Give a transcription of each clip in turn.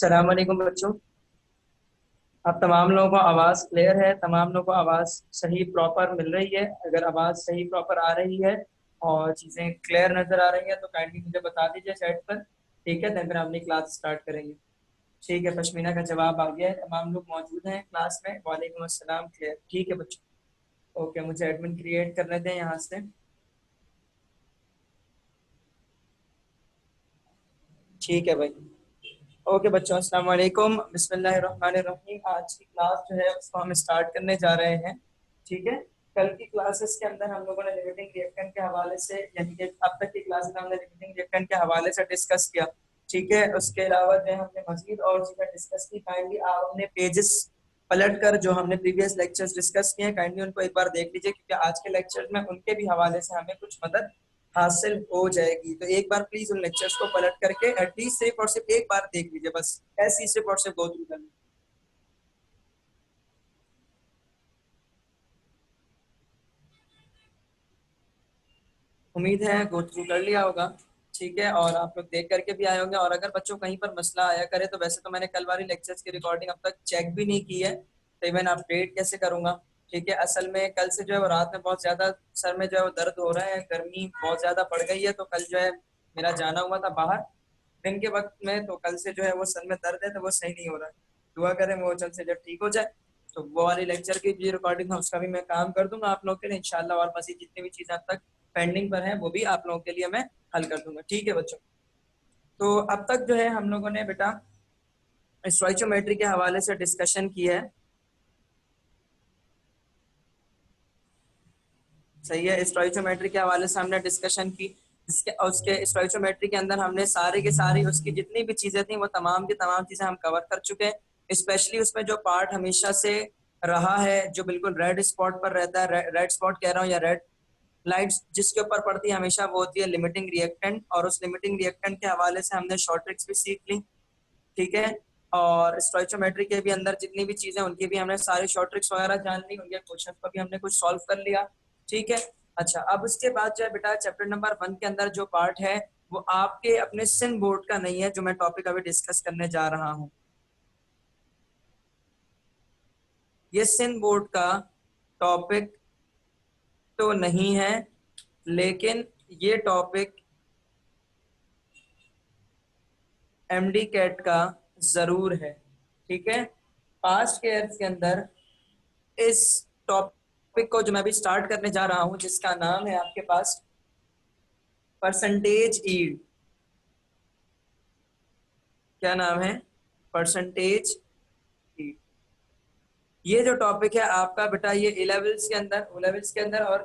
अस्सलाम वालेकुम बच्चों। आप तमाम लोगों को आवाज़ क्लियर है? तमाम लोगों को आवाज़ सही प्रॉपर मिल रही है? अगर आवाज़ सही प्रॉपर आ रही है और चीज़ें क्लियर नज़र आ रही हैं तो काइंडली मुझे बता दीजिए चैट पर। ठीक है, तो फिर हम अपनी क्लास स्टार्ट करेंगे। ठीक है, पश्मीना का जवाब आ गया है, तमाम लोग मौजूद हैं क्लास में। वालेकुम अस्सलाम, क्लियर। ठीक है बच्चों, ओके, मुझे एडमिन क्रिएट करने दें यहाँ से। ठीक है भाई। ओके बच्चों, अस्सलाम वालेकुम, बिस्मिल्लाहिर्रहमानिर्रहीम। आज की क्लास जो है उसको हम स्टार्ट करने जा रहे हैं। ठीक है, कल की क्लासेस के अंदर हम लोगों ने लिमिटिंग रिएक्टेंट के हवाले से, यानी कि अब तक की क्लासेस में हमने लिमिटिंग रिएक्टेंट के हवाले से डिस्कस किया। ठीक है, उसके अलावा जो है हमने मजीद और चीज़ें डिस्कस की। काइंडली आप अपने पेजेस पलट कर जो हमने प्रीवियस लेक्चर्स डिस्कस किए हैं काइंडली उनको एक बार देख लीजिए, क्योंकि आज के लेक्चर्स में उनके भी हवाले से हमें कुछ मदद हासिल हो जाएगी। तो एक बार प्लीज उन लेक्चर्स को पलट करके एटलीस्ट सिर्फ और सिर्फ एक बार देख लीजिए, बस ऐसे ही सिर्फ और सिर्फ गो थ्रू कर लीजिए। उम्मीद है गो थ्रू कर लिया होगा। ठीक है, और आप लोग देख करके भी आए होंगे। और अगर बच्चों कहीं पर मसला आया करे तो वैसे तो मैंने कल वाली लेक्चर्स की रिकॉर्डिंग अब तक चेक भी नहीं की है, तो इवन अपडेट कैसे करूंगा। ठीक है, असल में कल से जो है वो रात में बहुत ज्यादा सर में जो है वो दर्द हो रहा है, गर्मी बहुत ज्यादा बढ़ गई है, तो कल जो है मेरा जाना हुआ था बाहर दिन के वक्त में, तो कल से जो है वो सर में दर्द है, तो वो सही नहीं हो रहा है। दुआ करें वो जल्द से जल्द ठीक हो जाए। तो वो वाली लेक्चर की जो रिकॉर्डिंग है उसका भी मैं काम कर दूंगा आप लोगों के लिए इंशाल्लाह, और मजीद जितनी भी चीजें अब तक पेंडिंग पर हैं वो भी आप लोगों के लिए मैं हल कर दूंगा। ठीक है बच्चों, तो अब तक जो है हम लोगों ने बेटा स्टोइचोमेट्री के हवाले से डिस्कशन की है। सही है, स्टोइचोमेट्री के हवाले से हमने डिस्कशन की, जिसके उसके स्टोइचोमेट्री के अंदर हमने सारे के सारी उसकी जितनी भी चीजें थी वो तमाम की तमाम चीजें हम कवर कर चुके हैं। स्पेशली उसमें जो पार्ट हमेशा से रहा है, जो बिल्कुल रेड स्पॉट पर रहता है, रेड स्पॉट कह रहा हूँ या रेड लाइट्स जिसके ऊपर पड़ती है हमेशा, वो होती है लिमिटिंग रिएक्टेंट। और उस लिमिटिंग रिएक्टेंट के हवाले से हमने शॉर्ट ट्रिक्स भी सीख ली। ठीक है, और स्टोइचोमेट्री के भी अंदर जितनी भी चीजें उनकी भी हमने सारी शॉर्ट ट्रिक्स वगैरह जान ली, उनके क्वेश्चन को भी हमने कुछ सॉल्व कर लिया। ठीक है, अच्छा, अब उसके बाद जो है बेटा चैप्टर नंबर 1 के अंदर जो पार्ट है वो आपके अपने सिन बोर्ड का नहीं है, जो मैं टॉपिक अभी डिस्कस करने जा रहा हूँ। ये सिन बोर्ड का टॉपिक तो नहीं है, लेकिन ये टॉपिक एमडी कैट का जरूर है। ठीक है, पास्ट ईयर्स के अंदर इस टॉपिक को जो मैं अभी स्टार्ट करने जा रहा हूं, जिसका नाम है आपके पास परसेंटेज ईल्ड। क्या नाम है? Percentage yield. ये जो टॉपिक है आपका बेटा, ये ए लेवल्स के अंदर, ओ लेवल्स के अंदर और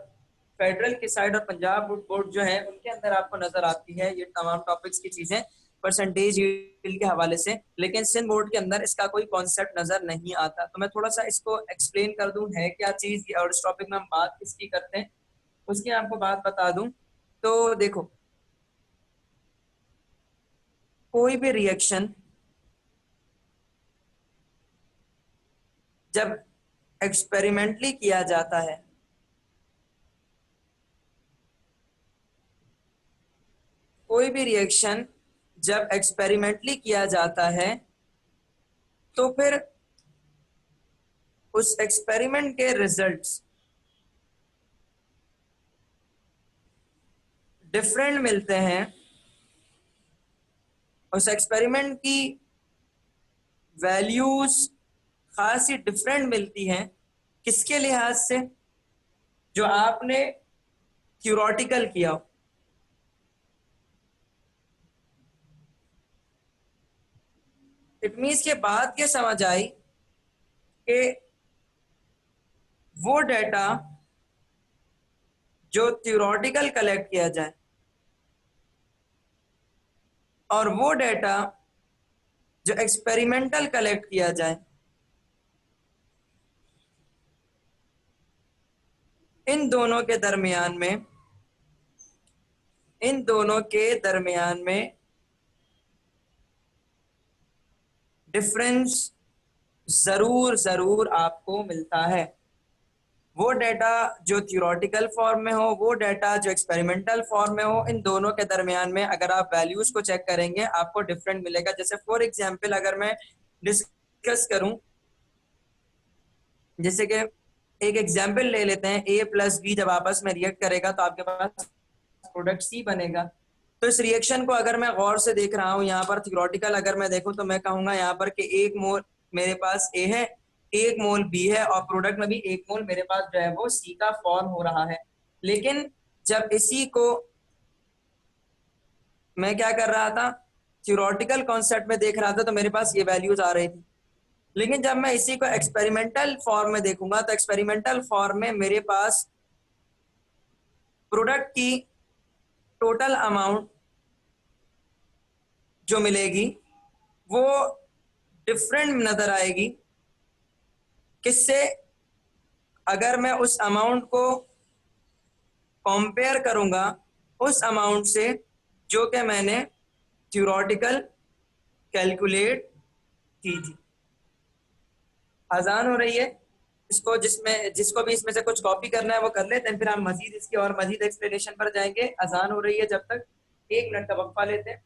फेडरल की साइड और पंजाब बोर्ड जो है उनके अंदर आपको नजर आती है ये तमाम टॉपिक्स की चीजें परसेंटेज यील्ड के हवाले से। लेकिन सिंध बोर्ड के अंदर इसका कोई कॉन्सेप्ट नजर नहीं आता, तो मैं थोड़ा सा इसको एक्सप्लेन कर दूं है क्या चीज, और इस टॉपिक में हम बात किसकी करते हैं उसकी आपको बात बता दूं। तो देखो, कोई भी रिएक्शन जब एक्सपेरिमेंटली किया जाता है, कोई भी रिएक्शन जब एक्सपेरिमेंटली किया जाता है तो फिर उस एक्सपेरिमेंट के रिजल्ट्स डिफरेंट मिलते हैं। उस एक्सपेरिमेंट की वैल्यूज खासी डिफरेंट मिलती हैं। किसके लिहाज से? जो आपने थ्योरेटिकल किया हो। इट मीन्स के बाद ये समझ आई कि वो डेटा जो थ्योरेटिकल कलेक्ट किया जाए और वो डेटा जो एक्सपेरिमेंटल कलेक्ट किया जाए, इन दोनों के दरमियान में, इन दोनों के दरमियान में डिफरेंस जरूर जरूर आपको मिलता है। वो डाटा जो थियोरेटिकल फॉर्म में हो, वो डाटा जो एक्सपेरिमेंटल फॉर्म में हो, इन दोनों के दरमियान में अगर आप वैल्यूज को चेक करेंगे आपको डिफरेंट मिलेगा। जैसे फॉर एग्जांपल अगर मैं डिस्कस करूं, जैसे कि एक एग्जांपल ले लेते हैं, ए प्लस बी जब आपस में रिएक्ट करेगा तो आपके पास प्रोडक्ट सी बनेगा। तो इस रिएक्शन को अगर मैं गौर से देख रहा हूँ, यहाँ पर थियोरेटिकल अगर मैं देखूं तो मैं कहूंगा यहाँ पर कि 1 मोल मेरे पास ए है, 1 मोल बी है, और प्रोडक्ट में भी 1 मोल मेरे पास जो है वो सी का फॉर्म हो रहा है। लेकिन जब इसी को मैं क्या कर रहा था, थियोरेटिकल कॉन्सेप्ट में देख रहा था तो मेरे पास ये वैल्यूज आ रही थी। लेकिन जब मैं इसी को एक्सपेरिमेंटल फॉर्म में देखूंगा तो एक्सपेरिमेंटल फॉर्म में मेरे पास प्रोडक्ट की टोटल अमाउंट जो मिलेगी वो डिफरेंट नजर आएगी। किससे? अगर मैं उस अमाउंट को कंपेयर करूंगा उस अमाउंट से जो कि मैंने थ्योरेटिकल कैलकुलेट की थी। आसान हो रही है? इसको जिसको भी इसमें से कुछ कॉपी करना है वो कर ले, फिर हम मजीद इसकी और मजीद एक्सप्लेनेशन पर जाएंगे। आसान हो रही है जब तक 1 मिनट का वक्फा लेते हैं।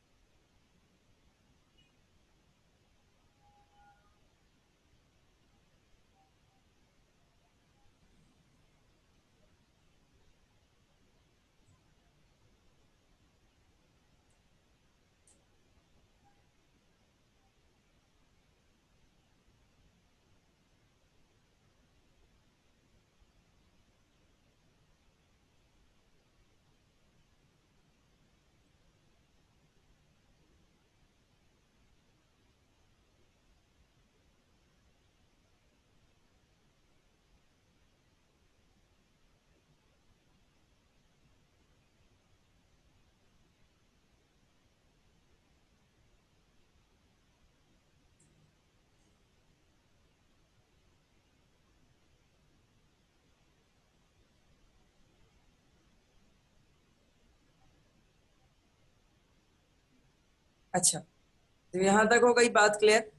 अच्छा, तो यहां तक हो गई बात क्लियर।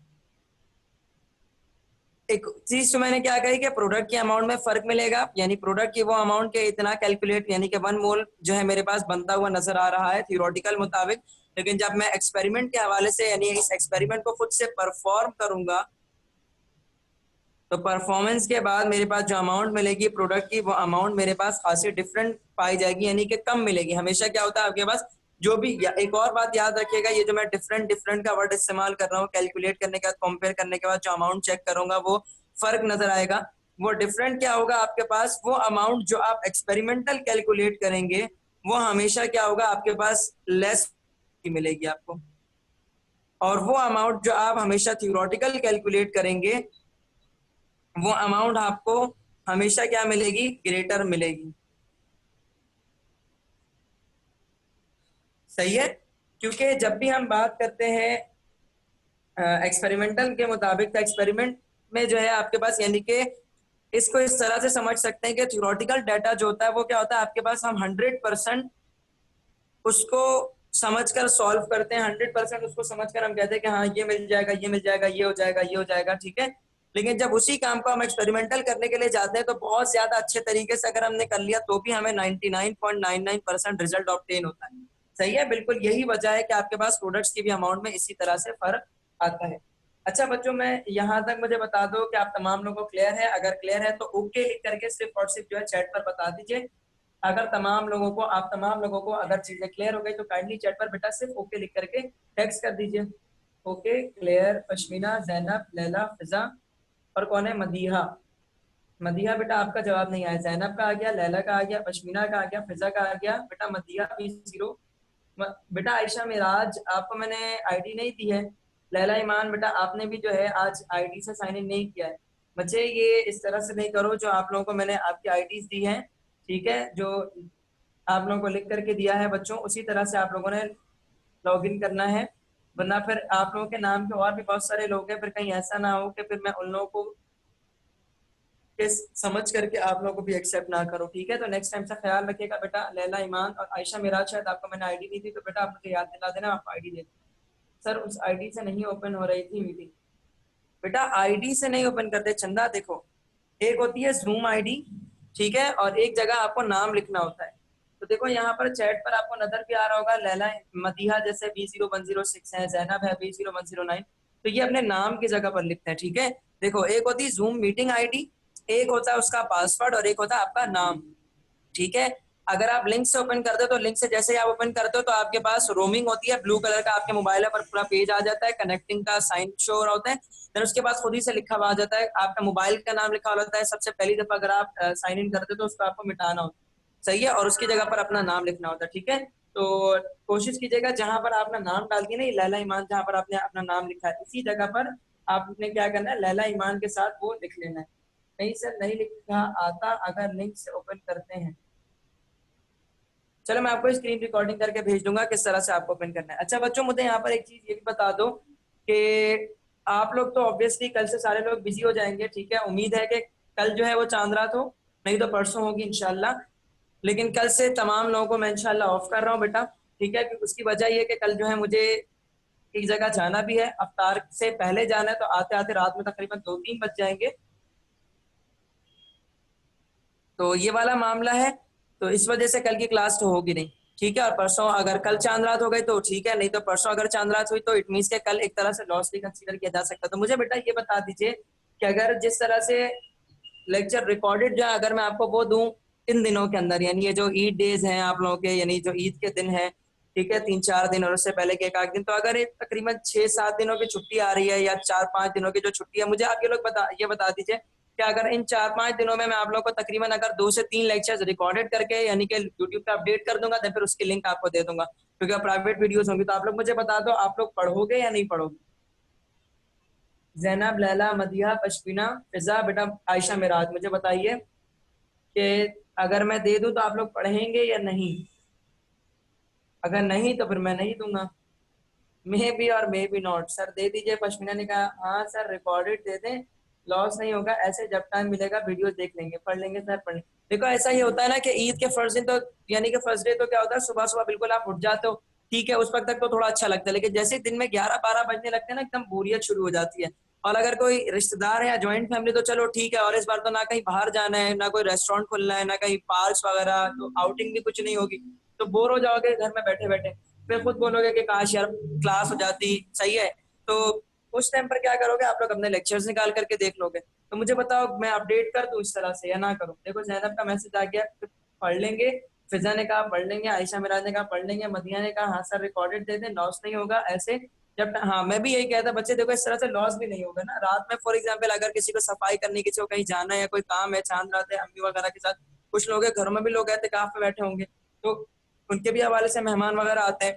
एक चीज तो मैंने क्या कही कि प्रोडक्ट की अमाउंट में फर्क मिलेगा, यानी प्रोडक्ट की वो अमाउंट के इतना कैलकुलेट, यानी कि 1 मोल जो है मेरे पास बनता हुआ नजर आ रहा है थियोरेटिकल मुताबिक। लेकिन जब मैं एक्सपेरिमेंट के हवाले से, यानी इस एक्सपेरिमेंट को खुद से परफॉर्म करूंगा, तो परफॉर्मेंस के बाद मेरे पास जो अमाउंट मिलेगी प्रोडक्ट की, वो अमाउंट मेरे पास खासी डिफरेंट पाई जाएगी, यानी कि कम मिलेगी। हमेशा क्या होता है आपके पास जो भी, एक और बात याद रखिएगा, ये जो मैं डिफरेंट डिफरेंट का वर्ड इस्तेमाल कर रहा हूँ, कैलकुलेट करने के बाद, कंपेयर करने के बाद जो अमाउंट चेक करूंगा वो फर्क नजर आएगा। वो डिफरेंट क्या होगा आपके पास, वो अमाउंट जो आप एक्सपेरिमेंटल कैलकुलेट करेंगे वो हमेशा क्या होगा आपके पास, लेस मिलेगी आपको। और वो अमाउंट जो आप हमेशा थियोरेटिकल कैलकुलेट करेंगे वो अमाउंट आपको हमेशा क्या मिलेगी, ग्रेटर मिलेगी। सही है? क्योंकि जब भी हम बात करते हैं एक्सपेरिमेंटल के मुताबिक, तो एक्सपेरिमेंट में जो है आपके पास, यानी कि इसको इस तरह से समझ सकते हैं कि थ्योरेटिकल डाटा जो होता है वो क्या होता है आपके पास, हम 100% उसको समझकर सॉल्व करते हैं, 100% उसको समझकर हम कहते हैं कि हाँ ये मिल जाएगा, ये मिल जाएगा, ये हो जाएगा, ये हो जाएगा, ठीक है। लेकिन जब उसी काम को हम एक्सपेरिमेंटल करने के लिए जाते हैं तो बहुत ज्यादा अच्छे तरीके से अगर हमने कर लिया तो भी हमें 99.99% रिजल्ट ऑब्टेन होता है। सही है, बिल्कुल यही वजह है कि आपके पास प्रोडक्ट्स की भी अमाउंट में इसी तरह से फर्क आता है। अच्छा बच्चों, मैं यहाँ तक मुझे बता दो कि आप तमाम लोगों को क्लियर है। अगर क्लियर है तो ओके लिख करके सिर्फ और सिर्फ जो है चैट पर बता दीजिए। अगर तमाम लोगों को अगर चीजें क्लियर हो गई तो काइंडली चैट पर बेटा सिर्फ ओके लिख करके टेक्स्ट कर दीजिए। ओके क्लियर, पश्मीना, जैनब, लैला, फिजा, और कौन है, मदीहा। मदीहा बेटा आपका जवाब नहीं आया। जैनब का आ गया, लैला का आ गया, पश्मीना का आ गया, फिजा का आ गया, बेटा मदीहा भी 0। बेटा आयशा मिराज आपको मैंने आईडी नहीं दी है। लैला ईमान बेटा आपने भी जो है आज आईडी से साइन इन नहीं किया है। बच्चे ये इस तरह से नहीं करो, जो आप लोगों को मैंने आपकी आईडीज दी हैं, ठीक है, जो आप लोगों को लिख करके दिया है बच्चों, उसी तरह से आप लोगों ने लॉग इन करना है। वरना फिर आप लोगों के नाम के और भी बहुत सारे लोग हैं, फिर कहीं ऐसा ना हो कि फिर मैं उन लोगों को समझ करके आप लोगों को भी एक्सेप्ट ना करो, ठीक है। तो नेक्स्ट टाइम से ख्याल रखिएगा बेटा। लैला ईमान और आयशा मिराज, शायद आपको मैंने आईडी दी थी तो बेटा आप मुझे याद दिला देना, आप आईडी दे। सर उस आईडी से नहीं ओपन हो रही थी मीटिंग। बेटा आईडी से नहीं ओपन करते चंदा, देखो एक होती है जूम आईडी, ठीक है, और एक जगह आपको नाम लिखना होता है। तो देखो यहाँ पर चैट पर आपको नजर भी आ रहा होगा, लैला मदीहा जैसे B0106 है, जैनब है B0109, तो ये अपने नाम की जगह पर लिखते हैं। ठीक है, देखो एक होती है जूम मीटिंग आईडी, एक होता है उसका पासवर्ड और एक होता है आपका नाम। ठीक है, अगर आप लिंक से ओपन करते हो तो लिंक से जैसे ही आप ओपन करते हो तो आपके पास रोमिंग होती है, ब्लू कलर का आपके मोबाइल पर पूरा पेज आ जाता है, कनेक्टिंग का साइन शो हो रहा होता है। देन उसके बाद खुद ही से लिखा हुआ आ जाता है, आपका मोबाइल का नाम लिखा हुआ होता है। सबसे पहली दफा अगर आप साइन इन करते हो तो उसको आपको मिटाना होता है, सही है, और उसकी जगह पर अपना नाम लिखना होता है। ठीक है, तो कोशिश कीजिएगा जहां पर आपने नाम डाल दिया ना, लैला ईमान, जहां पर आपने अपना नाम लिखा है इसी जगह पर आपने क्या करना है, लैला ईमान के साथ वो लिख लेना है। कहीं से नहीं लिखा आता अगर लिंक से ओपन करते हैं, चलो मैं आपको स्क्रीन रिकॉर्डिंग करके भेज दूंगा किस तरह से आपको ओपन करना है। अच्छा बच्चों, मुझे यहाँ पर एक चीज ये भी बता दो कि आप लोग तो ऑब्वियसली कल से सारे लोग बिजी हो जाएंगे। ठीक है, उम्मीद है कि कल जो है वो चांद रात हो, नहीं तो परसों होगी इंशाल्लाह। लेकिन कल से तमाम लोगों को मैं इंशाल्लाह ऑफ कर रहा हूँ बेटा। ठीक है, क्योंकि उसकी वजह ये कि कल जो है मुझे एक जगह जाना भी है, अफ्तार से पहले जाना है, तो आते आते रात में तकरीबन 2-3 बज जाएंगे। तो ये वाला मामला है, तो इस वजह से कल की क्लास तो होगी नहीं। ठीक है, और परसों अगर कल चांद रात हो गई तो ठीक है, नहीं तो परसों अगर चांद रात हुई तो इट मीन्स के कल एक तरह से लॉस भी कंसीडर किया जा सकता है। तो मुझे बेटा ये बता दीजिए कि अगर जिस तरह से लेक्चर रिकॉर्डेड जो है अगर मैं आपको वो दूं इन दिनों के अंदर, यानी ये जो ईद डेज हैं आप लोगों के, यानी जो ईद के दिन है, ठीक है, 3-4 दिन और उससे पहले के एक आध दिन, तो अगर एक तकरीबन 6-7 दिनों की छुट्टी आ रही है या 4-5 दिनों की जो छुट्टी है, मुझे आप ये बता दीजिए कि अगर इन 4-5 दिनों में मैं आप लोग को तकरीबन अगर 2 से 3 लेक्चर्स रिकॉर्डेड करके यानी कि यूट्यूब पे अपडेट कर दूंगा, तो फिर उसकी लिंक आपको दे दूंगा, क्योंकि प्राइवेट वीडियोस होंगी। तो आप लोग मुझे बता दो, आप लोग पढ़ोगे या नहीं पढ़ोगे? जैनब, लैला, मदिहा, पशमीना, फिजा, बेटा आयशा, मिराज, मुझे बताइए कि अगर मैं दे दूं तो आप लोग पढ़ेंगे या नहीं? अगर नहीं तो फिर मैं नहीं दूंगा। मे बी और मे बी नॉट। सर दे दीजिए, पश्मीना ने कहा हाँ सर रिकॉर्डेड दे दें, लॉस नहीं होगा, ऐसे जब टाइम मिलेगा वीडियो देख लेंगे, पढ़ लेंगे सर, पढ़ लेंगे। देखो ऐसा ही होता है ना कि ईद के फर्स्ट दिन तो यानी कि फर्स्ट डे तो क्या होता है, सुबह सुबह बिल्कुल आप उठ जाते हो, ठीक है, उस वक्त तक तो थोड़ा अच्छा लगता है, लेकिन जैसे ही दिन में 11-12 बजने लगते हैं ना, एकदम बोरियत शुरू हो जाती है। और अगर कोई रिश्तेदार है या ज्वाइंट फैमिली तो चलो ठीक है, और इस बार तो ना कहीं बाहर जाना है, ना कोई रेस्टोरेंट खुलना है, ना कहीं पार्क वगैरह, तो आउटिंग भी कुछ नहीं होगी, तो बोर हो जाओगे घर में बैठे बैठे, फिर खुद बोलोगे कि काश यार क्लास हो जाती, सही है। तो उस टाइम पर क्या करोगे, आप लोग अपने लेक्चर्स निकाल करके देख लोगे। तो मुझे बताओ मैं अपडेट कर दूं इस तरह से या ना करूं? देखो जैनब का मैसेज आ गया, पढ़ लेंगे। फिजा ने कहा पढ़ लेंगे, आयशा मिराज ने कहा पढ़ लेंगे, मदिया ने कहा हाँ सर रिकॉर्डेड दे दें, लॉस नहीं होगा ऐसे जब, हाँ मैं भी यही कहता बच्चे, देखो इस तरह से लॉस भी नहीं होगा ना। रात में फॉर एग्जाम्पल अगर किसी को सफाई करनी, किसी को कहीं जाना है या कोई काम है, चांद रात है, अम्मी वगैरह के साथ कुछ लोग हैं, घरों में भी लोग एहतिकाफ पे बैठे होंगे, तो उनके भी हवाले से मेहमान वगैरह आते हैं।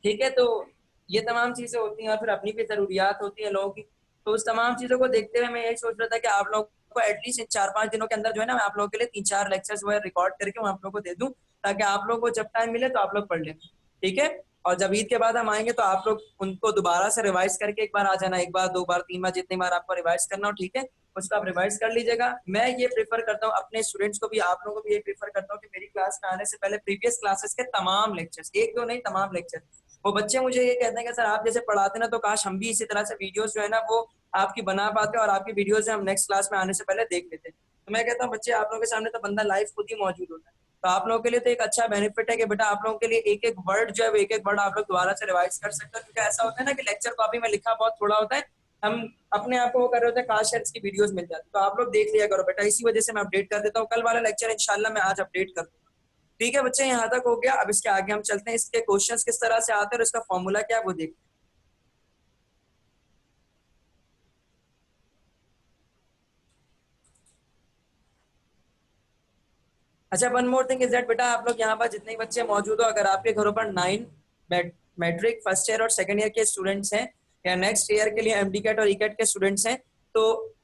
ठीक है, तो ये तमाम चीजें होती हैं और फिर अपनी भी जरूरियात होती है लोगों की। तो उस तमाम चीजों को देखते हुए मैं यही सोच रहा था कि आप लोगों को एटलीस्ट इन 4-5 दिनों के अंदर जो है ना, मैं आप लोगों के लिए 3-4 लेक्चर्स वो रिकॉर्ड करके मैं आप लोगों को दे दूं, ताकि आप लोगों को जब टाइम मिले तो आप लोग पढ़ लें। ठीक है, और जब ईद के बाद हम आएंगे तो आप लोग उनको दोबारा से रिवाइज करके एक बार आ जाना, एक बार, 2 बार, 3 बार, जितनी बार आपको रिवाइज करना हो, ठीक है, उसको आप रिवाइज कर लीजिएगा। मैं ये प्रेफर करता हूँ अपने स्टूडेंट्स को भी, आप लोगों को भी ये प्रेफर करता हूँ कि मेरी क्लास में आने से पहले प्रीवियस क्लासेस के तमाम लेक्चर्स, एक दो नहीं तमाम लेक्चर, वो बच्चे मुझे ये कहते हैं कि सर आप जैसे पढ़ाते ना, तो काश हम भी इसी तरह से वीडियोस जो है ना वो आपकी बना पाते और आपकी वीडियोस हम नेक्स्ट क्लास में आने से पहले देख लेते। तो मैं कहता हूँ बच्चे आप लोगों के सामने तो बंदा लाइव खुद ही मौजूद होता है, तो आप लोगों के लिए तो एक अच्छा बेनिफिट है कि बेटा आप लोगों के लिए एक एक वर्ड जो है, एक एक वर्ड आप लोग दोबारा से रिवाइज कर सकते हो, क्योंकि ऐसा होता है ना कि लेक्चर कॉपी में लिखा बहुत थोड़ा होता है, हम अपने आप को वो कर रहे होते हैं, काश यार इसकी वीडियोस मिल जाती, तो आप लोग देख लिया करो बेटा। इसी वजह से मैं अपडेट कर देता हूँ, कल वाला लेक्चर इंशाल्लाह मैं आज अपडेट कर दूंगा। ठीक है बच्चे, यहाँ तक हो गया, अब इसके आगे हम चलते हैं, इसके क्वेश्चंस किस तरह से आते हैं और इसका फॉर्मूला क्या है वो देखते हैं। अच्छा, one more thing is that बेटा, आप लोग यहाँ पर जितने बच्चे मौजूद हो, अगर आपके घरों पर 9 मैट्रिक फर्स्ट ईयर और सेकंड ईयर के स्टूडेंट्स हैं, या नेक्स्ट ईयर के लिए एमडी कैट और ई कैट के स्टूडेंट्स हैं, तो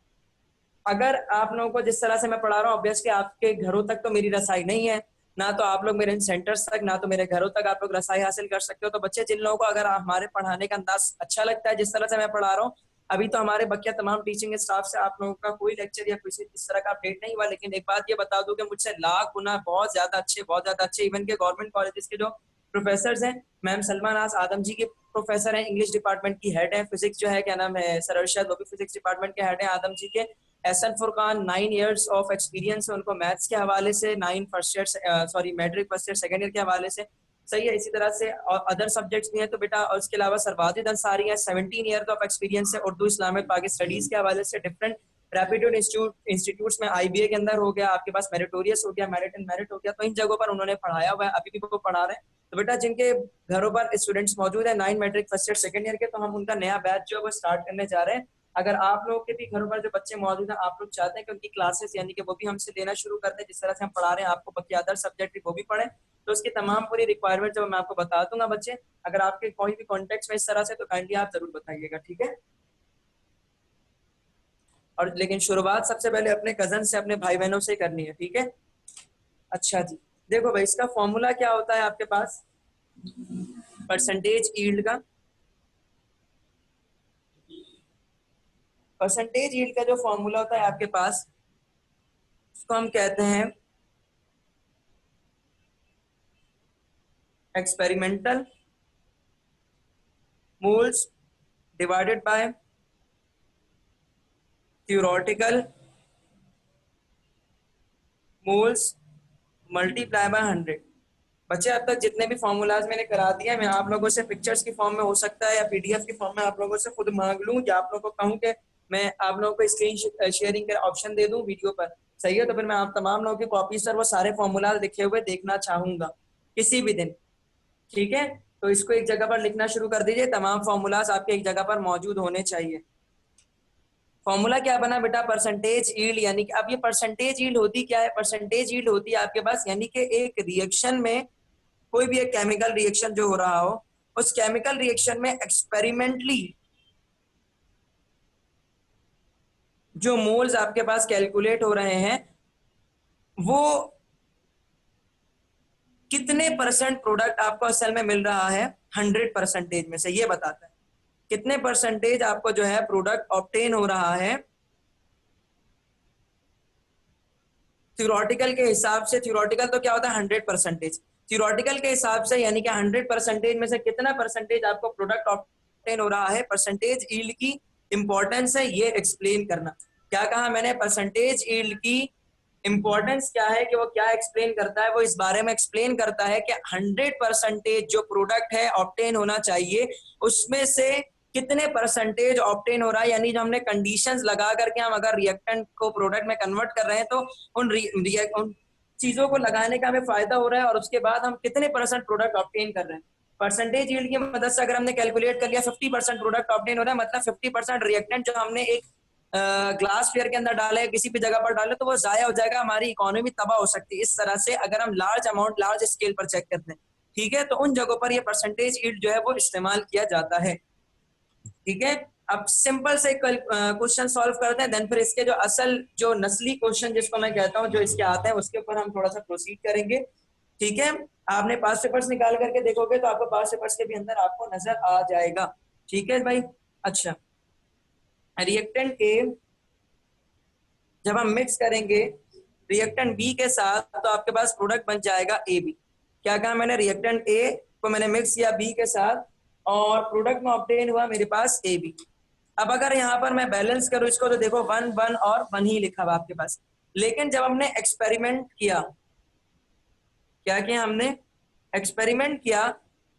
अगर आप लोगों को जिस तरह से मैं पढ़ा रहा हूँ, ऑब्वियसली आपके घरों तक तो मेरी रसाई नहीं है, ना तो आप लोग मेरे इन सेंटर्स तक, ना तो मेरे घरों तक आप लोग रसाई हासिल कर सकते हो। तो बच्चे जिन लोगों को अगर हमारे पढ़ाने का अंदाज अच्छा लगता है, जिस तरह से मैं पढ़ा रहा हूँ, अभी तो हमारे बकिया तमाम टीचिंग स्टाफ से आप लोगों का कोई लेक्चर या किसी इस तरह का अपडेट नहीं हुआ, लेकिन एक बात ये बता दूं कि मुझसे लाख गुना बहुत ज्यादा अच्छे, बहुत ज्यादा अच्छे, इवन के गवर्नमेंट कॉलेजेस के जो प्रोफेसर हैं, मैम सलमा नाज आदम जी के प्रोफेसर हैं, इंग्लिश डिपार्टमेंट की हेड है, फिजिक्स जो है क्या नाम है सर अरशद, वो भी फिजिक्स डिपार्टमेंट के हेड है आदम जी के। Ahsan Furqan 9 years of experience है उनको मैथ्स के हवाले से, 9 first year sorry matric first year second year के हवाले से, सही है। इसी तरह से और अदर सब्जेक्ट्स भी हैं तो बेटा, और उसके अलावा सरवाजिद अंसारी है, 17 ईयर ऑफ एक्सपीरियंस है उर्दू इस्लामिक पाकिस्तान स्टडीज के हवाले से, डिफरेंट रेप्यूटेड इंस्टीट्यूट्स में, आईबीए के अंदर हो गया आपके पास, मेरिटोरियस हो गया, मेरिट एंड मेरिट हो गया, तो इन जगहों पर उन्होंने पढ़ाया हुआ है, अभी भी वो पढ़ा रहे हैं। तो बेटा जिनके घरों पर स्टूडेंट्स मौजूद है 9 matric first year second year के, तो हम उनका नया बैच जो है वो स्टार्ट करने जा रहे हैं। अगर आप लोगों के भी घरों पर जो बच्चे मौजूद हैं, आप लोग चाहते हैं कि उनकी क्लासेस यानी कि वो भी हमसे लेना शुरू कर दें, जिस तरह से हम पढ़ा रहे हैं आपको, बाकी अदर सब्जेक्ट भी वो भी पढ़ें, तो उसकी तमाम पूरी रिक्वायरमेंट जब मैं आपको बता दूंगा बच्चे, अगर आपके कोई भी कॉन्टेक्ट में इस तरह से, तो काइंडली आप जरूर बताइएगा, ठीक है। और लेकिन शुरुआत सबसे पहले अपने कजन से, अपने भाई बहनों से करनी है, ठीक है। अच्छा जी, देखो भाई, इसका फॉर्मूला क्या होता है आपके पास परसेंटेज यील्ड का। परसेंटेज यील्ड का जो फॉर्मूला होता है आपके पास, उसको हम कहते हैं experimental moles divided by theoretical moles multiply by 100। बच्चे अब तक जितने भी फॉर्मूलाज मैंने करा दिए, मैं आप लोगों से पिक्चर्स की फॉर्म में हो सकता है या पीडीएफ की फॉर्म में आप लोगों से खुद मांग लूं, या आप लोगों को कहूं कि मैं आप लोगों को स्क्रीन शेयरिंग का ऑप्शन दे दूं वीडियो पर, सही है। तो फिर मैं आप तमाम लोगों की कॉपी सर वो सारे फॉर्मूलाज लिखे हुए देखना चाहूंगा किसी भी दिन, ठीक है। तो इसको एक जगह पर लिखना शुरू कर दीजिए, तमाम फॉर्मूलाज आपके एक जगह पर मौजूद होने चाहिए। फॉर्मूला क्या बना बेटा, परसेंटेज यील्ड, यानी कि अब ये परसेंटेज यील्ड होती क्या है, परसेंटेज यील्ड होती है आपके पास, यानी कि एक रिएक्शन में, कोई भी एक केमिकल रिएक्शन जो हो रहा हो, उस केमिकल रिएक्शन में एक्सपेरिमेंटली जो मोल्स आपके पास कैलकुलेट हो रहे हैं, वो कितने परसेंट प्रोडक्ट आपको असल में मिल रहा है 100% में से, ये बताता है कितने परसेंटेज आपको जो है प्रोडक्ट ऑब्टेन हो रहा है थ्योरेटिकल के हिसाब से। थ्योरेटिकल तो क्या होता है 100%, थ्योरेटिकल के हिसाब से, यानी कि 100% में से कितना परसेंटेज आपको प्रोडक्ट ऑब्टेन हो रहा है। परसेंटेज यील्ड की इंपॉर्टेंस है ये एक्सप्लेन करना। क्या कहा मैंने, परसेंटेज यील्ड की इंपॉर्टेंस क्या है, कि वो क्या एक्सप्लेन करता है, वो इस बारे में एक्सप्लेन करता है कि 100% जो प्रोडक्ट है ऑब्टेन होना चाहिए, उसमें से कितने परसेंटेज ऑब्टेन हो रहा है, यानी जो हमने कंडीशंस लगा करके हम अगर रिएक्टेंट को प्रोडक्ट में कन्वर्ट कर रहे हैं, तो उन चीजों को लगाने का हमें फायदा हो रहा है, और उसके बाद हम कितने परसेंट प्रोडक्ट ऑब्टेन कर रहे हैं। परसेंटेज यील्ड की मदद से अगर हमने कैलकुलेट कर लिया 50% प्रोडक्ट ऑब्टेन हो रहा है, मतलब 50% रिएक्टेंट जो हमने एक ग्लास फेयर के अंदर डाले, किसी भी जगह पर डाले, तो वो जाया हो जाएगा, हमारी इकोनॉमी तबाह हो सकती है। इस तरह से अगर हम लार्ज अमाउंट लार्ज स्केल पर चेक करते हैं, ठीक है, तो उन जगहों पर ये परसेंटेज यील्ड जो है वो इस्तेमाल किया जाता है, ठीक है। अब सिंपल से क्वेश्चन सॉल्व करते हैं, देन फिर इसके जो असल जो नस्ली क्वेश्चन जिसको मैं कहता हूँ जो इसके आते हैं, उसके ऊपर हम थोड़ा सा प्रोसीड करेंगे, ठीक है। आपने पास पेपर्स निकाल करके देखोगे तो आपको पास पेपर्स के भी अंदर आपको नजर आ जाएगा, ठीक है भाई। अच्छा, रिएक्टेंट ए जब हम मिक्स करेंगे रिएक्टेंट बी के साथ, तो आपके पास प्रोडक्ट बन जाएगा ए बी। क्या कहा मैंने, रिएक्टेंट ए को मैंने मिक्स किया बी के साथ, और प्रोडक्ट में ऑब्टेन हुआ मेरे पास ए बी। अब अगर यहाँ पर मैं बैलेंस करूं इसको, तो देखो 1 1 और 1 ही लिखा हुआ आपके पास। लेकिन जब हमने एक्सपेरिमेंट किया, क्या किया हमने, एक्सपेरिमेंट किया,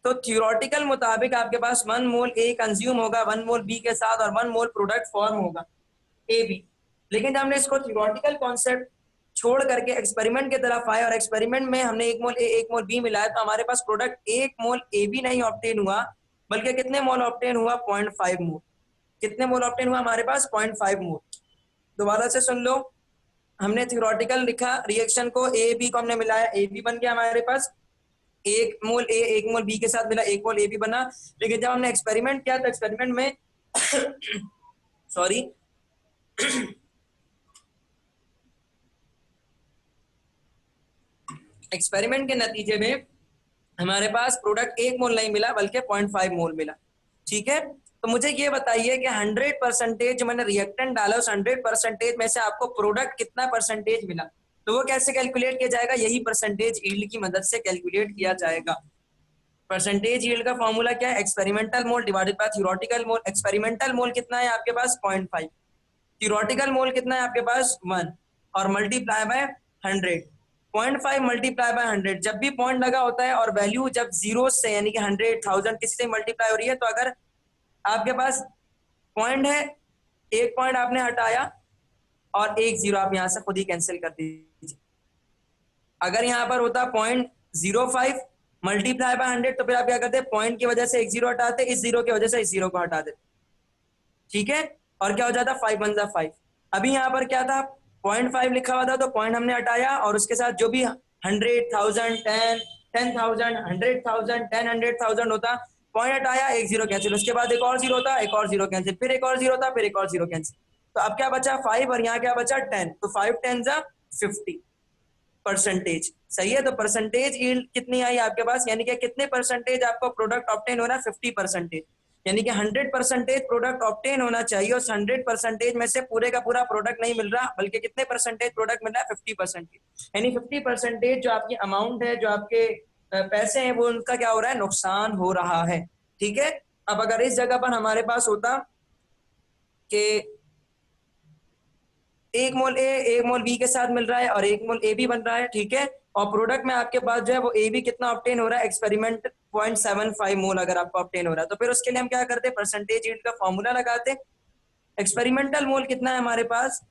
तो थ्योरेटिकल मुताबिक आपके पास 1 मोल ए कंज्यूम होगा 1 मोल बी के साथ, और 1 मोल प्रोडक्ट फॉर्म होगा ए बी। लेकिन जब हमने इसको थ्योरेटिकल कॉन्सेप्ट छोड़ करके एक्सपेरिमेंट की तरफ आए, और एक्सपेरिमेंट में हमने 1 मोल ए 1 मोल बी मिलाया, तो हमारे पास प्रोडक्ट 1 मोल ए बी नहीं ऑब्टेन हुआ, बल्कि कितने मोल ऑब्टेन हुआ, 0.5 मोल। कितने मोल ऑब्टेन हुआ हमारे पास, 0.5 मोल। दोबारा से सुन लो, हमने थ्योरेटिकल लिखा रिएक्शन को, ए बी को हमने मिलाया, ए बी बन गया हमारे पास, 1 मोल ए 1 मोल बी के साथ मिला, 1 मोल ए बी बना। लेकिन जब हमने एक्सपेरिमेंट किया, तो एक्सपेरिमेंट में सॉरी एक्सपेरिमेंट के नतीजे में हमारे पास प्रोडक्ट 1 मोल नहीं मिला, बल्कि 0.5 मोल मिला, ठीक है। तो मुझे ये बताइए कि 100% जो मैंने रिएक्टेंट डाला, उस 100% में से आपको प्रोडक्ट कितना परसेंटेज मिला, तो वो कैसे कैलकुलेट किया जाएगा, यही परसेंटेज यील्ड की मदद से कैलकुलेट किया जाएगा। परसेंटेज यील्ड का फॉर्मूला क्या है, experimental mole divided by theoretical mole. Experimental mole कितना है आपके पास, 0.5, थ्योरेटिकल मोल कितना है आपके पास 1 और मल्टीप्लाई बाय 100, 0.5 मल्टीप्लाई बाय 100। जब भी पॉइंट लगा होता है और वैल्यू जब जीरो से यानी कि 100, 1000 किसी से मल्टीप्लाई हो रही है, तो अगर आपके पास पॉइंट है, एक पॉइंट आपने हटाया और एक जीरो आप यहां से खुद ही कैंसिल कर दीजिए। अगर यहाँ पर होता 0.05 मल्टीप्लाई बाय 100, तो फिर आप क्या करते, पॉइंट की वजह से एक जीरो हटाते, इस जीरो की वजह से इस जीरो को हटा देते, ठीक है, और क्या हो जाता 5 1 जा 5। अभी यहाँ पर क्या था 0.5 लिखा हुआ था, तो पॉइंट हमने हटाया और उसके साथ जो भी 100, 1000, 10, 10,000, 100,000, 10, 100,000 होता, पॉइंट हटाया, एक जीरो कैंसिल, उसके बाद एक और जीरो होता, एक और जीरो कैंसिल, फिर एक और जीरो होता, फिर एक और जीरो कैंसिल। तो अब क्या बचा 5 और यहाँ क्या बचा 10, तो 5 10 जा 50 परसेंटेज। सही है, तो परसेंटेज यील्ड कितनी आई आपके पास, यानी कि कितने परसेंटेज आपको प्रोडक्ट ऑब्टेन हो रहा है, 50%, यानी कि 100% प्रोडक्ट ऑब्टेन होना चाहिए। उस 100% में से पूरे का पूरा प्रोडक्ट नहीं मिल रहा, बल्कि कितने परसेंटेज प्रोडक्ट मिल रहा है, 50%, यानी 50% जो आपकी अमाउंट है, जो आपके पैसे हैं, वो उनका क्या हो रहा है, नुकसान हो रहा है। ठीक है, अब अगर इस जगह पर हमारे पास होता कि एक मोल ए एक मोल बी के साथ मिल रहा है और एक मोल ए भी बन रहा है, ठीक है, और प्रोडक्ट में आपके पास जो है वो ए बी कितना ऑब्टेन हो रहा है, एक्सपेरिमेंट 0.75 मोल अगर आपको ऑब्टेन हो रहा है, तो फिर उसके लिए हम क्या करते हैं, परसेंटेज यील्ड का फॉर्मूला लगाते। एक्सपेरिमेंटल मोल कितना है हमारे पास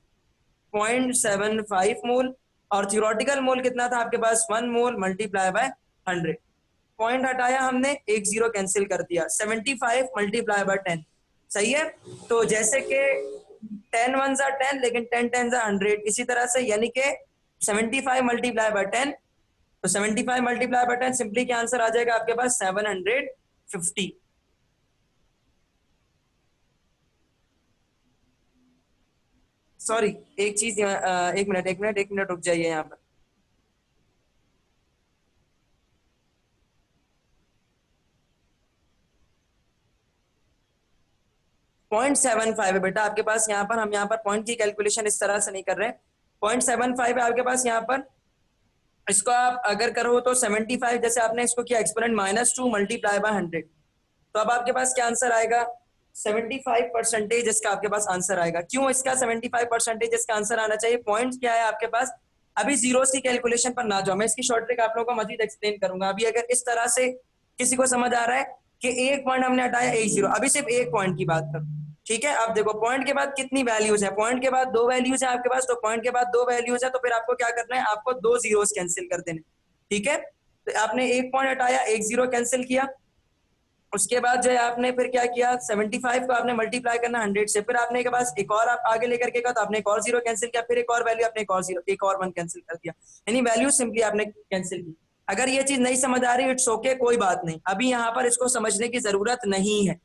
0.75 मोल, और थ्योरेटिकल मोल कितना था आपके पास 1 मोल मल्टीप्लाई बाय 100। पॉइंट हटाया हमने, एक जीरो कैंसिल कर दिया, 75 मल्टीप्लाई बाय 10। सही है, तो जैसे कि 10 1 जा 10, लेकिन 10 10 जा 100, इसी तरह से यानी कि 75 मल्टीप्लाई बाय 10, तो 75 मल्टीप्लाई बाय 10 सिंपली क्या आंसर आ जाएगा आपके पास 750। सॉरी, एक चीज, एक मिनट रुक जाइए यहाँ पर। पॉइंट 75 है बेटा आपके पास, यहाँ पर हम यहाँ पर पॉइंट की कैलकुलेशन इस तरह से नहीं कर रहे हैं। 0.75 है आपके पास यहाँ पर, इसको आप अगर करो तो 75, जैसे आपने इसको किया एक्सपोनेंट -2 मल्टीप्लाई बाय 100, तो अब आपके पास क्या आंसर आएगा 75% इसका आपके पास आंसर आएगा। क्यों इसका 75% इसका आंसर आना चाहिए, पॉइंट क्या है आपके पास, अभी जीरो की कैलकुलेशन पर ना जाओ, मैं इसकी शॉर्ट ट्रिक आप लोगों को मजीद एक्सप्लेन करूंगा। अभी अगर इस तरह से किसी को समझ आ रहा है कि एक पॉइंट हमने हटाया, एक जीरो, अभी सिर्फ एक पॉइंट की बात करो, ठीक है। अब देखो पॉइंट के बाद कितनी वैल्यूज है, पॉइंट के बाद दो वैल्यूज है आपके पास, तो पॉइंट के बाद दो वैल्यूज है, तो फिर आपको क्या करना है, आपको दो जीरोस कैंसिल कर देने, ठीक है। तो आपने एक पॉइंट हटाया, एक जीरो कैंसिल किया, उसके बाद जो है आपने फिर क्या किया, 75 को आपने मल्टीप्लाई करना 100 से, फिर आपने के पास एक और आप आगे लेकर के गया, तो आपने एक और जीरो कैंसिल किया, फिर एक और वैल्यू, आपने एक और जीरो, एक और वन कैंसिल कर दिया, यानी वैल्यू सिंपली आपने कैंसिल की। अगर ये चीज नहीं समझ आ रही, इट्स ओके, कोई बात नहीं, अभी यहाँ पर इसको समझने की जरूरत नहीं है,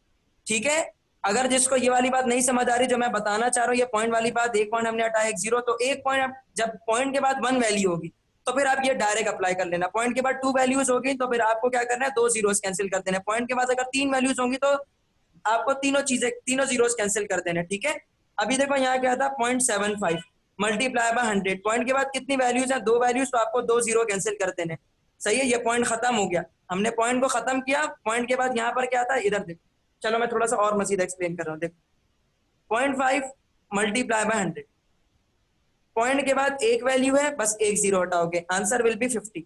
ठीक है। अगर जिसको ये वाली बात नहीं समझ आ रही जो मैं बताना चाह रहा हूँ, ये पॉइंट वाली बात, एक पॉइंट हमने हटाया, एक जीरो, तो एक पॉइंट जब पॉइंट के बाद वन वैल्यू होगी, तो फिर आप ये डायरेक्ट अप्लाई कर लेना। पॉइंट के बाद टू वैल्यूज होगी, तो फिर आपको क्या करना है, दो जीरोस कैंसिल कर देना। पॉइंट के बाद अगर तीन वैल्यूज होंगी, तो आपको तीनों चीजें, तीनों जीरोस कैंसिल कर देने, ठीक है। अभी देखो यहाँ क्या था 0.75 मल्टीप्लाई बाय 100, पॉइंट के बाद कितनी वैल्यूज है, दो वैल्यूज, तो आपको दो जीरो कैंसिल कर देने। सही है, ये पॉइंट खत्म हो गया, हमने पॉइंट को खत्म किया। पॉइंट के बाद यहाँ पर क्या था, इधर देखो, चलो मैं थोड़ा सा और मजीद एक्सप्लेन कर रहा हूँ। देखो 0.5 मल्टीप्लाई बाय 100, पॉइंट के बाद एक वैल्यू है, बस एक जीरो हटाओगे, आंसर विल बी 50।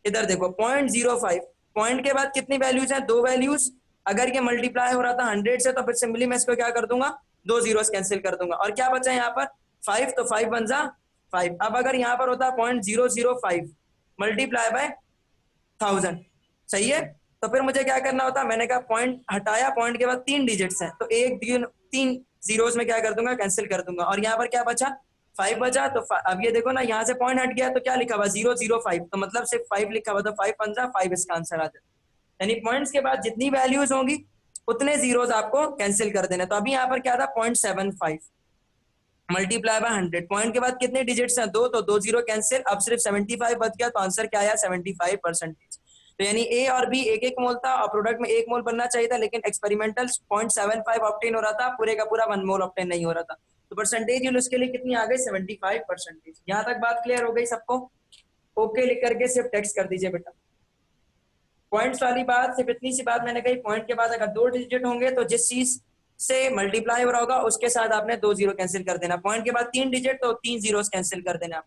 इधर देखो 0.05, पॉइंट के बाद कितनी वैल्यूज हैं, दो वैल्यूज, अगर ये मल्टीप्लाई हो रहा था 100 से, तो फिर सिंपली मैं इसको क्या कर दूंगा, दो जीरोस कैंसिल कर दूंगा, और क्या बचा यहाँ पर 5, तो 5 बन जा 5। अब अगर यहाँ पर होता 0.005 मल्टीप्लाई बाय 1000, सही है, तो फिर मुझे क्या करना होता, मैंने कहा पॉइंट हटाया, पॉइंट के बाद तीन डिजिट्स हैं, तो एक तीन जीरोस में क्या कर दूंगा, कैंसिल कर दूंगा, और यहाँ पर क्या बचा 5 बचा। तो अब ये देखो ना, यहाँ से पॉइंट हट गया, तो क्या लिखा हुआ 005, तो मतलब सिर्फ 5 लिखा हुआ, तो 5 पंजा 5 इसका आंसर आ जाता। यानी पॉइंट्स के बाद जितनी वैल्यूज होंगी उतने जीरोस आपको कैंसिल कर देना। तो अभी यहाँ पर क्या था 0.75 मल्टीप्लाई बाय 100, पॉइंट के बाद कितने डिजिट्स हैं, दो, तो दो जीरो कैंसिल, अब सिर्फ 75 बच गया, तो आंसर क्या आया 75%। तो यानी ए और बी एक एक मोल था, और प्रोडक्ट में एक मोल बनना चाहिए था, लेकिन एक्सपेरिमेंटल 0.75 ऑप्टेन हो रहा था, पूरे का पूरा 1 मोल ऑप्टेन नहीं हो रहा था। तो परसेंटेज यूल उसके लिए कितनी आ गई 75%। यहाँ तक बात क्लियर हो गई सबको, ओके लिख करके सिर्फ टेक्स्ट कर दीजिए बेटा। पॉइंट्स वाली बात सिर्फ इतनी सी बात मैंने कही, पॉइंट के बाद अगर दो डिजिट होंगे, तो जिस चीज से मल्टीप्लाई हो रहा होगा, उसके साथ आपने 2 जीरो कैंसिल कर देना। पॉइंट के बाद 3 डिजिट तो 3 जीरोस कैंसिल कर देना।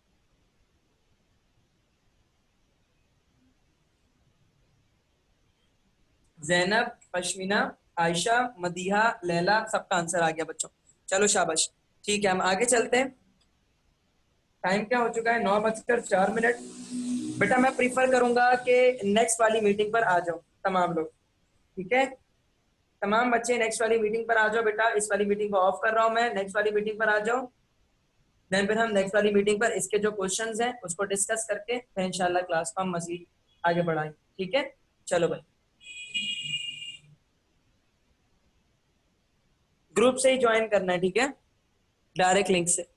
जैनब, पश्मीना, आयशा, मदीहा, लैला, सबका आंसर आ गया बच्चों। चलो शाबाश। ठीक है, हम आगे चलते हैं। टाइम क्या हो चुका है? 9:04। बेटा मैं प्रीफर करूंगा कि नेक्स्ट वाली मीटिंग पर आ जाओ तमाम लोग, ठीक है? तमाम बच्चे नेक्स्ट वाली मीटिंग पर आ जाओ बेटा। इस वाली मीटिंग को ऑफ कर रहा हूं मैं, नेक्स्ट वाली मीटिंग पर आ जाओ। देन फिर हम नेक्स्ट वाली मीटिंग पर इसके जो क्वेश्चंस हैं उसको डिस्कस करके फिर इंशाल्लाह क्लास को हम मजीद आगे बढ़ाएंगे, ठीक है? चलो भाई, ग्रुप से ही ज्वाइन करना है, ठीक है? डायरेक्ट लिंक से।